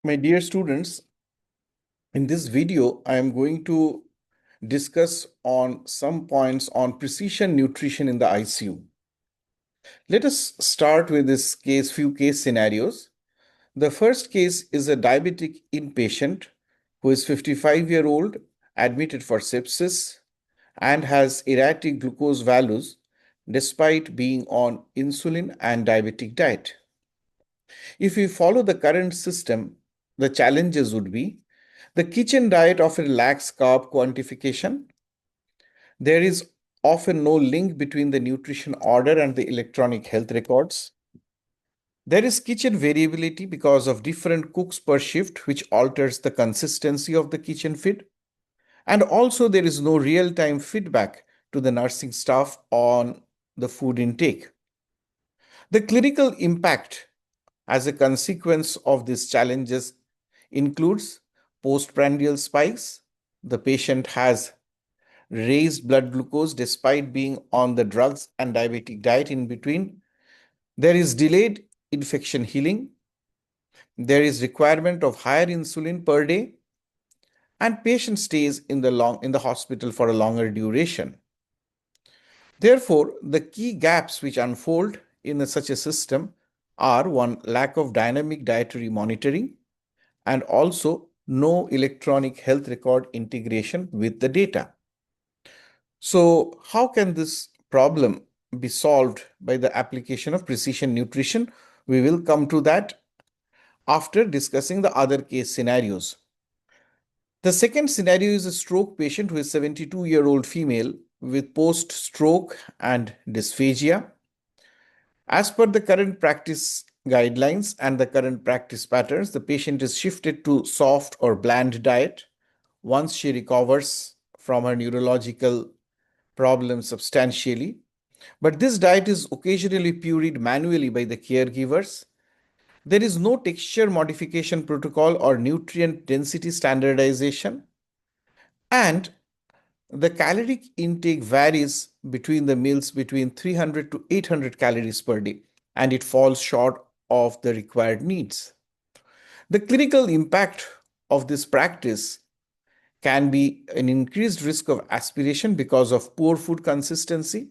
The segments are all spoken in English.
My dear students, in this video, I am going to discuss on some points on precision nutrition in the ICU. Let us start with few case scenarios. The first case is a diabetic inpatient who is 55-year-old, admitted for sepsis, and has erratic glucose values despite being on insulin and diabetic diet. If we follow the current system, the challenges would be the kitchen diet often lacks carb quantification. There is often no link between the nutrition order and the electronic health records. There is kitchen variability because of different cooks per shift, which alters the consistency of the kitchen feed. And also, there is no real time feedback to the nursing staff on the food intake. The clinical impact as a consequence of these challenges includes postprandial spikes. The patient has raised blood glucose despite being on the drugs and diabetic diet in between. There is delayed infection healing. There is requirement of higher insulin per day, and patient stays in the hospital for a longer duration. Therefore, the key gaps which unfold in such a system are: one, lack of dynamic dietary monitoring, and also no electronic health record integration with the data. So, how can this problem be solved by the application of precision nutrition? We will come to that after discussing the other case scenarios. The second scenario is a stroke patient who is 72-year-old female with post-stroke and dysphagia. As per the current practice guidelines and the current practice patterns, the patient is shifted to soft or bland diet once she recovers from her neurological problem substantially. But this diet is occasionally pureed manually by the caregivers. There is no texture modification protocol or nutrient density standardization. And the caloric intake varies between the meals between 300 to 800 calories per day, and it falls short of the required needs. The clinical impact of this practice can be an increased risk of aspiration because of poor food consistency,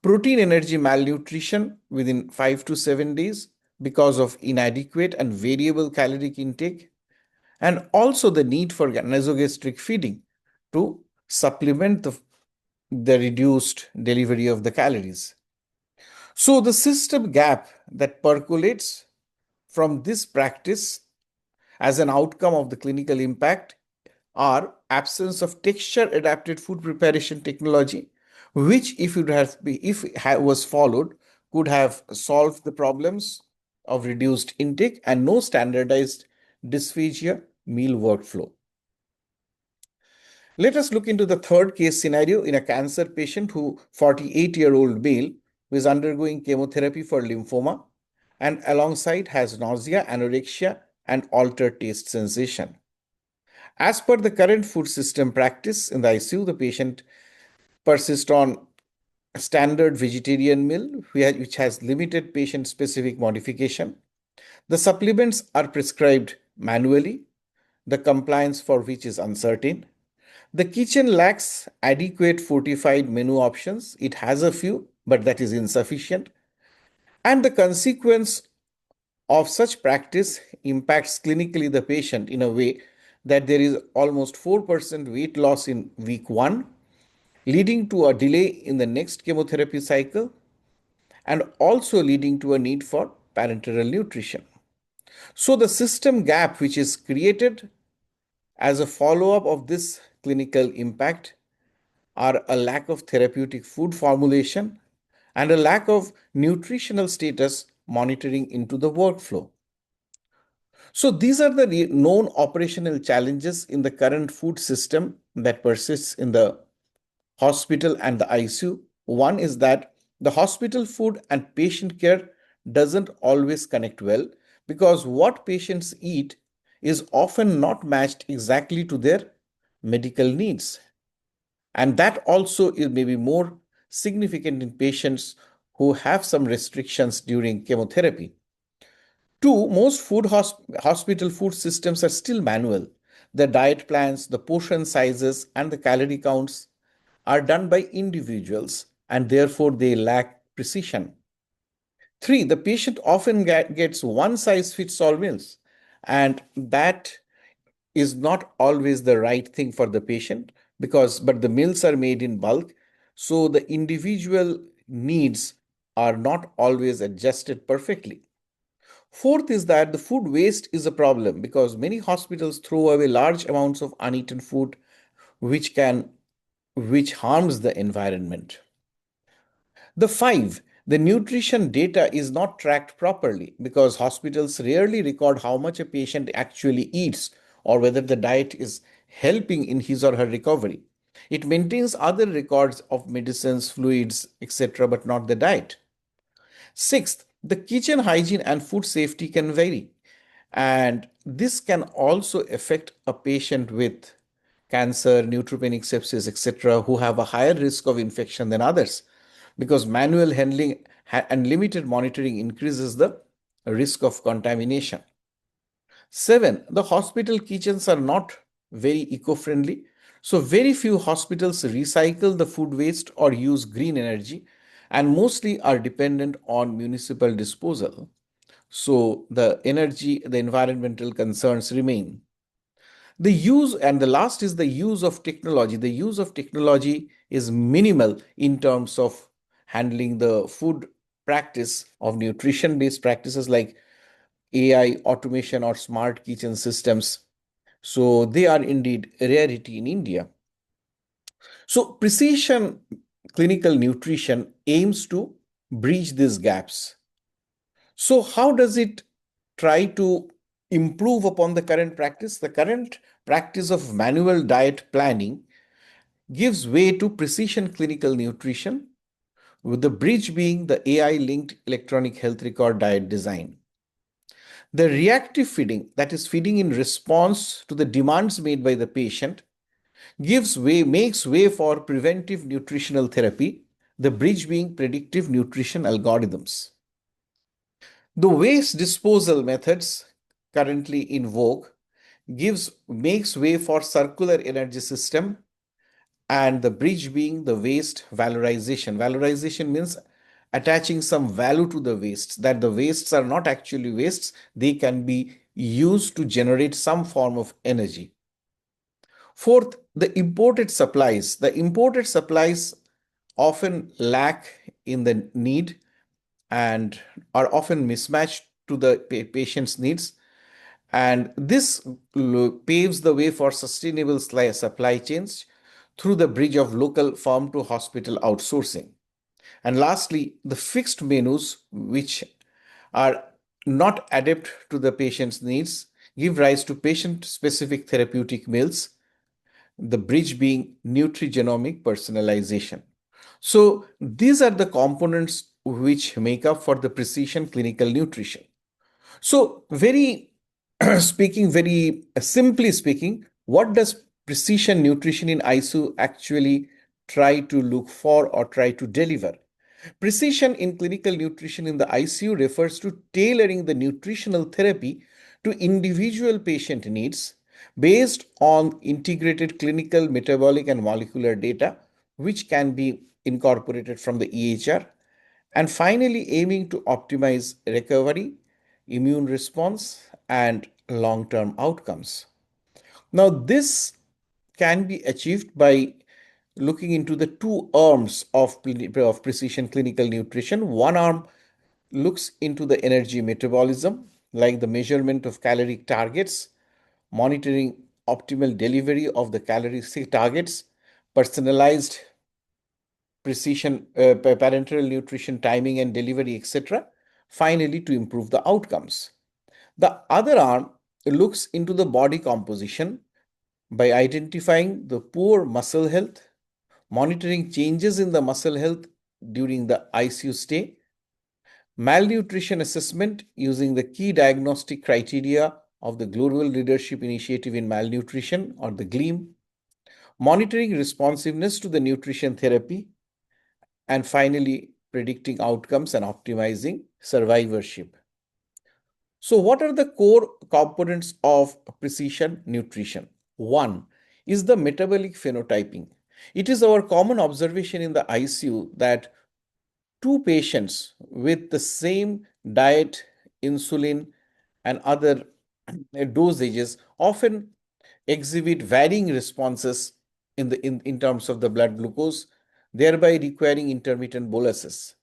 protein energy malnutrition within 5 to 7 days because of inadequate and variable caloric intake, and also the need for nasogastric feeding to supplement the reduced delivery of the calories. So, the system gap that percolates from this practice as an outcome of the clinical impact are absence of texture adapted food preparation technology, which if it was followed, could have solved the problems of reduced intake, and no standardized dysphagia meal workflow. Let us look into the third case scenario in a cancer patient 48-year-old male, who is undergoing chemotherapy for lymphoma and alongside has nausea, anorexia, and altered taste sensation. As per the current food system practice in the ICU, the patient persists on a standard vegetarian meal which has limited patient-specific modification. The supplements are prescribed manually, the compliance for which is uncertain. The kitchen lacks adequate fortified menu options. It has a few, but that is insufficient. And the consequence of such practice impacts clinically the patient in a way that there is almost 4% weight loss in week 1, leading to a delay in the next chemotherapy cycle and also leading to a need for parenteral nutrition. So the system gap which is created as a follow-up of this clinical impact are a lack of therapeutic food formulation and a lack of nutritional status monitoring into the workflow. So these are the known operational challenges in the current food system that persists in the hospital and the ICU. One is that the hospital food and patient care doesn't always connect well because what patients eat is often not matched exactly to their medical needs. And that also is maybe more significant in patients who have some restrictions during chemotherapy. Two, most hospital food systems are still manual. The diet plans, the portion sizes, and the calorie counts are done by individuals and therefore they lack precision. Three, the patient often gets one size fits all meals, and that is not always the right thing for the patient because but the meals are made in bulk, so the individual needs are not always adjusted perfectly. Fourth is that the food waste is a problem because many hospitals throw away large amounts of uneaten food which can which harms the environment. The five, the nutrition data is not tracked properly because hospitals rarely record how much a patient actually eats or whether the diet is helping in his or her recovery. It maintains other records of medicines, fluids, etc., but not the diet. Sixth, the kitchen hygiene and food safety can vary, and this can also affect a patient with cancer, neutropenic sepsis, etc., who have a higher risk of infection than others because manual handling and limited monitoring increases the risk of contamination. Seven, the hospital kitchens are not very eco-friendly. So very few hospitals recycle the food waste or use green energy and mostly are dependent on municipal disposal. So the energy, the environmental concerns remain. The use, and the last is the use of technology. The use of technology is minimal in terms of handling the food practice of nutrition based practices like AI, automation, or smart kitchen systems. So they are indeed a rarity in India. So precision clinical nutrition aims to bridge these gaps. So how does it try to improve upon the current practice? The current practice of manual diet planning gives way to precision clinical nutrition, with the bridge being the AI linked electronic health record diet design. The reactive feeding, that is, feeding in response to the demands made by the patient, makes way for preventive nutritional therapy, the bridge being predictive nutrition algorithms. The waste disposal methods currently in vogue makes way for circular energy system, and the bridge being the waste valorization. Valorization means attaching some value to the wastes, that the wastes are not actually wastes, they can be used to generate some form of energy. Fourth, the imported supplies. The imported supplies often lack in the need and are often mismatched to the patient's needs. And this paves the way for sustainable supply chains through the bridge of local farm to hospital outsourcing. And lastly, the fixed menus, which are not adapt to the patient's needs, give rise to patient specific therapeutic meals, the bridge being nutrigenomic personalization. So these are the components which make up for the precision clinical nutrition. So very very simply speaking, what does precision nutrition in ICU actually try to look for or try to deliver? Precision in clinical nutrition in the ICU refers to tailoring the nutritional therapy to individual patient needs based on integrated clinical, metabolic, and molecular data, which can be incorporated from the EHR, and finally aiming to optimize recovery, immune response, and long term outcomes. Now, this can be achieved by looking into the two arms of precision clinical nutrition. One arm looks into the energy metabolism, like the measurement of caloric targets, monitoring optimal delivery of the calorie targets, personalized precision parenteral nutrition timing and delivery, etc., finally to improve the outcomes. The other arm looks into the body composition by identifying the poor muscle health, monitoring changes in the muscle health during the ICU stay, malnutrition assessment using the key diagnostic criteria of the Global Leadership Initiative in Malnutrition or the GLEAM, monitoring responsiveness to the nutrition therapy, and finally predicting outcomes and optimizing survivorship. So, what are the core components of precision nutrition? One is the metabolic phenotyping. It is our common observation in the ICU that two patients with the same diet, insulin, and other dosages often exhibit varying responses in terms of the blood glucose, thereby requiring intermittent boluses.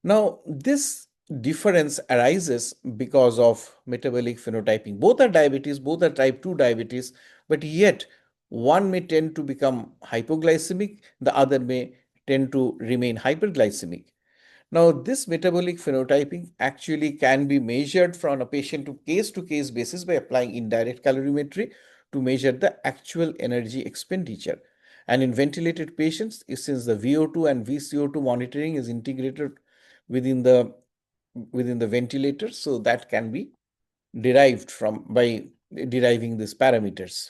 Now, this difference arises because of metabolic phenotyping. Both are diabetes, both are type 2 diabetes, but yet one may tend to become hypoglycemic, the other may tend to remain hyperglycemic. Now, this metabolic phenotyping actually can be measured from a patient to case basis by applying indirect calorimetry to measure the actual energy expenditure. And in ventilated patients, since the VO2 and VCO2 monitoring is integrated within the within the ventilator, so that can be derived from by deriving these parameters.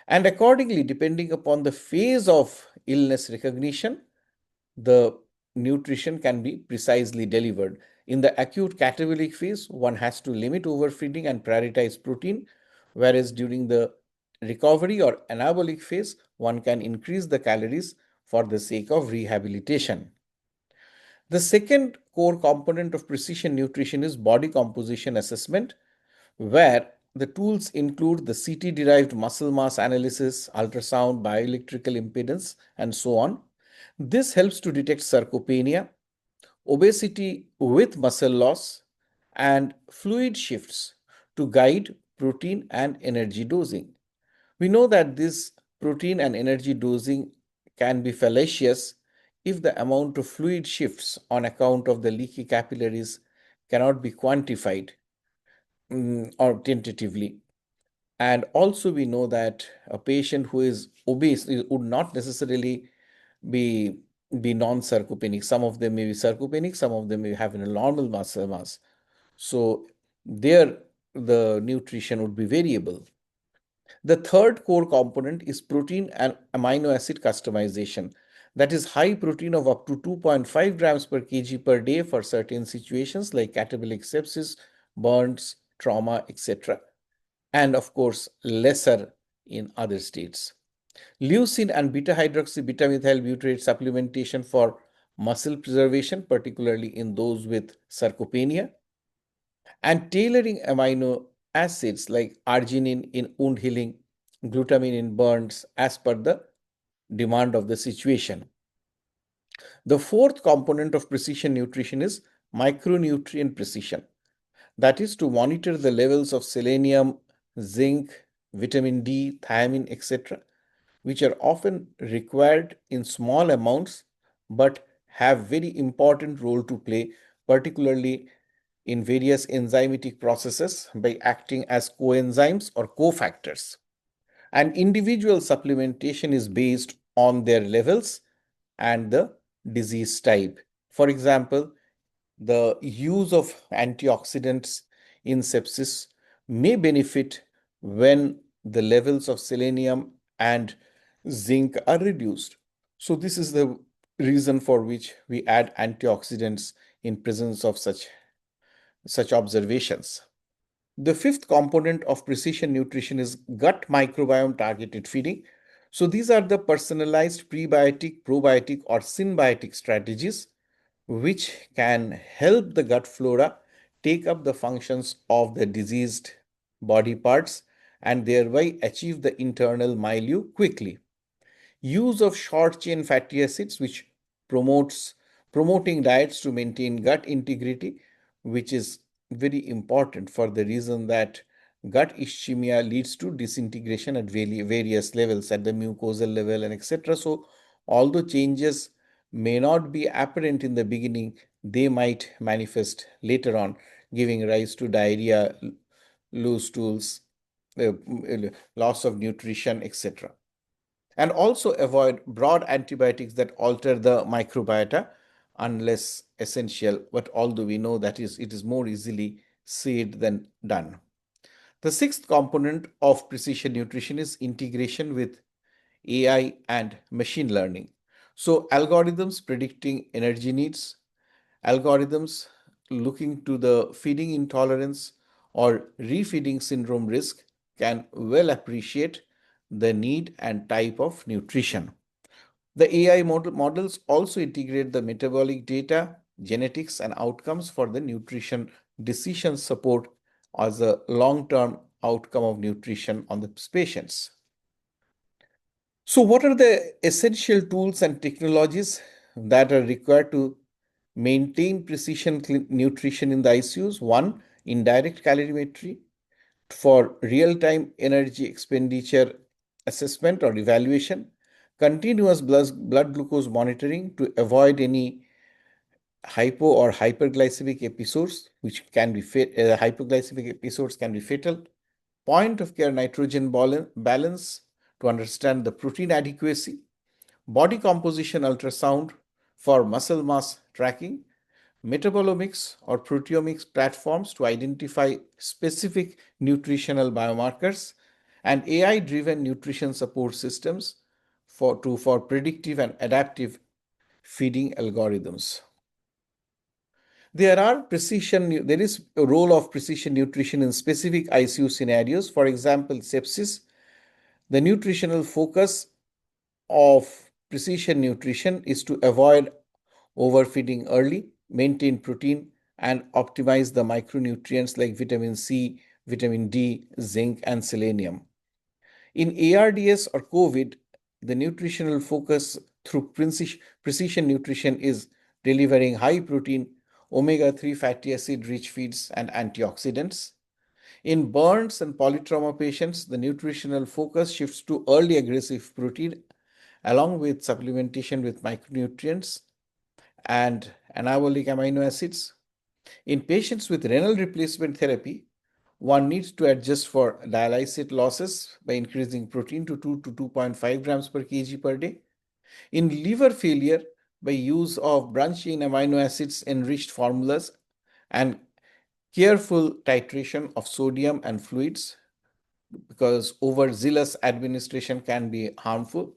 And accordingly, depending upon the phase of illness recognition, the nutrition can be precisely delivered. In the acute catabolic phase, one has to limit overfeeding and prioritize protein, whereas during the recovery or anabolic phase, one can increase the calories for the sake of rehabilitation. The second core component of precision nutrition is body composition assessment, where the tools include the CT derived muscle mass analysis, ultrasound, bioelectrical impedance, and so on. This helps to detect sarcopenia, obesity with muscle loss, and fluid shifts to guide protein and energy dosing. We know that this protein and energy dosing can be fallacious if the amount of fluid shifts on account of the leaky capillaries cannot be quantified or tentatively. And also, we know that a patient who is obese would not necessarily be non-sarcopenic. Some of them may be sarcopenic, some of them may have a normal muscle mass. So there, the nutrition would be variable. The third core component is protein and amino acid customization. That is high protein of up to 2.5 grams per kg per day for certain situations like catabolic sepsis, burns, trauma, etc. And of course, lesser in other states. Leucine and beta hydroxy beta methyl butyrate supplementation for muscle preservation, particularly in those with sarcopenia, and tailoring amino acids like arginine in wound healing, glutamine in burns as per the demand of the situation. The fourth component of precision nutrition is micronutrient precision. That is to monitor the levels of selenium, zinc, vitamin D, thiamine, etc., which are often required in small amounts but have very important role to play, particularly in various enzymatic processes by acting as coenzymes or cofactors. And individual supplementation is based on their levels and the disease type. For example, the use of antioxidants in sepsis may benefit when the levels of selenium and zinc are reduced. So this is the reason for which we add antioxidants in presence of such observations. The fifth component of precision nutrition is gut microbiome targeted feeding. So these are the personalized prebiotic, probiotic, or symbiotic strategies which can help the gut flora take up the functions of the diseased body parts and thereby achieve the internal milieu quickly. Use of short chain fatty acids, which promotes promoting diets to maintain gut integrity, which is very important for the reason that gut ischemia leads to disintegration at various levels, at the mucosal level and etc. So although changes may not be apparent in the beginning, they might manifest later on, giving rise to diarrhea, loose stools, loss of nutrition, etc. And also avoid broad antibiotics that alter the microbiota unless essential, but although we know that it is more easily said than done. The sixth component of precision nutrition is integration with AI and machine learning. So algorithms predicting energy needs, algorithms looking to the feeding intolerance, or refeeding syndrome risk can well appreciate the need and type of nutrition. The AI models also integrate the metabolic data, genetics, and outcomes for the nutrition decision support as a long term outcome of nutrition on the patients. So, what are the essential tools and technologies that are required to maintain precision nutrition in the ICUs? One, indirect calorimetry for real time energy expenditure assessment or evaluation, continuous blood glucose monitoring to avoid any hypo or hyperglycemic episodes, which can be hypoglycemic episodes can be fatal. Point of care nitrogen balance to understand the protein adequacy. Body composition ultrasound for muscle mass tracking. Metabolomics or proteomics platforms to identify specific nutritional biomarkers, and AI driven nutrition support systems for predictive and adaptive feeding algorithms. There is a role of precision nutrition in specific ICU scenarios. For example, sepsis. The nutritional focus of precision nutrition is to avoid overfeeding early, maintain protein, and optimize the micronutrients like vitamin C, vitamin D, zinc, and selenium. In ARDS or COVID, the nutritional focus through precision nutrition is delivering high protein, omega 3 fatty acid rich feeds, and antioxidants. In burns and polytrauma patients, the nutritional focus shifts to early aggressive protein along with supplementation with micronutrients and anabolic amino acids. In patients with renal replacement therapy, one needs to adjust for dialysate losses by increasing protein to 2 to 2.5 grams per kg per day. In liver failure, by use of branched chain amino acids enriched formulas and careful titration of sodium and fluids, because overzealous administration can be harmful.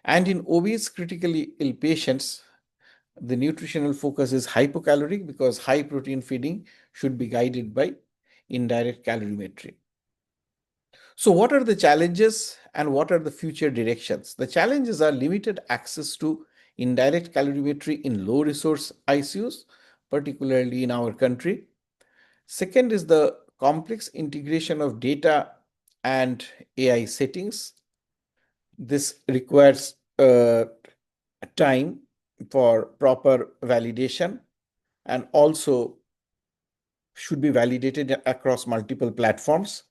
And in obese critically ill patients, the nutritional focus is hypocaloric because high protein feeding should be guided by indirect calorimetry. So, what are the challenges and what are the future directions? The challenges are limited access to indirect calorimetry in low resource ICUs, particularly in our country. Second is the complex integration of data and AI settings. This requires time for proper validation and also should be validated across multiple platforms.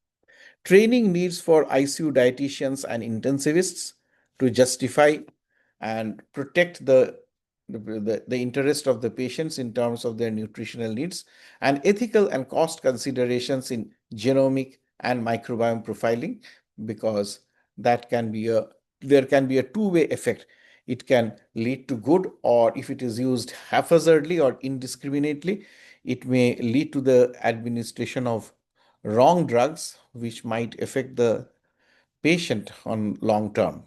Training needs for ICU dietitians and intensivists to justify and protect the interest of the patients in terms of their nutritional needs, and ethical and cost considerations in genomic and microbiome profiling, because that can be a there can be a two-way effect. It can lead to good, or if it is used haphazardly or indiscriminately, it may lead to the administration of wrong drugs which might affect the patient on long term.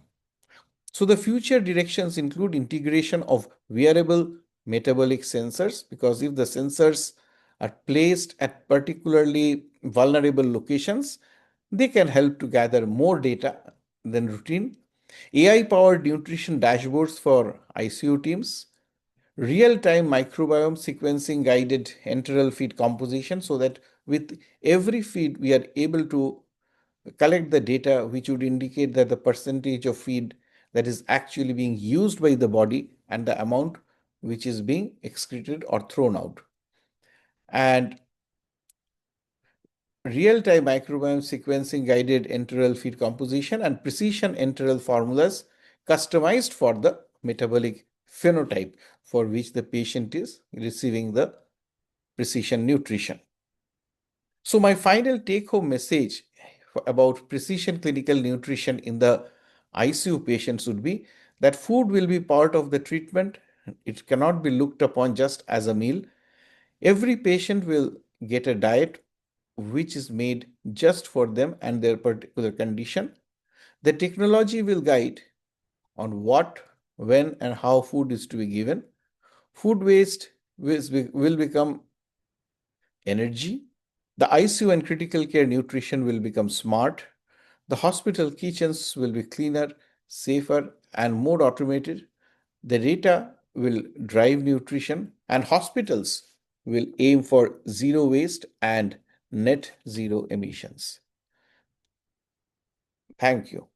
So the future directions include integration of wearable metabolic sensors, because if the sensors are placed at particularly vulnerable locations, they can help to gather more data than routine. AI powered nutrition dashboards for ICU teams, real time microbiome sequencing guided enteral feed composition, so that with every feed we are able to collect the data which would indicate that the percentage of feed that is actually being used by the body and the amount which is being excreted or thrown out. And real-time microbiome sequencing guided enteral feed composition and precision enteral formulas customized for the metabolic phenotype for which the patient is receiving the precision nutrition. So my final take-home message about precision clinical nutrition in the ICU patients would be that food will be part of the treatment. It cannot be looked upon just as a meal. Every patient will get a diet which is made just for them and their particular condition. The technology will guide on what, when, and how food is to be given. Food waste will become energy, The ICU and critical care nutrition will become smart. The hospital kitchens will be cleaner, safer, and more automated. The data will drive nutrition, and hospitals will aim for zero waste and net zero emissions. Thank you.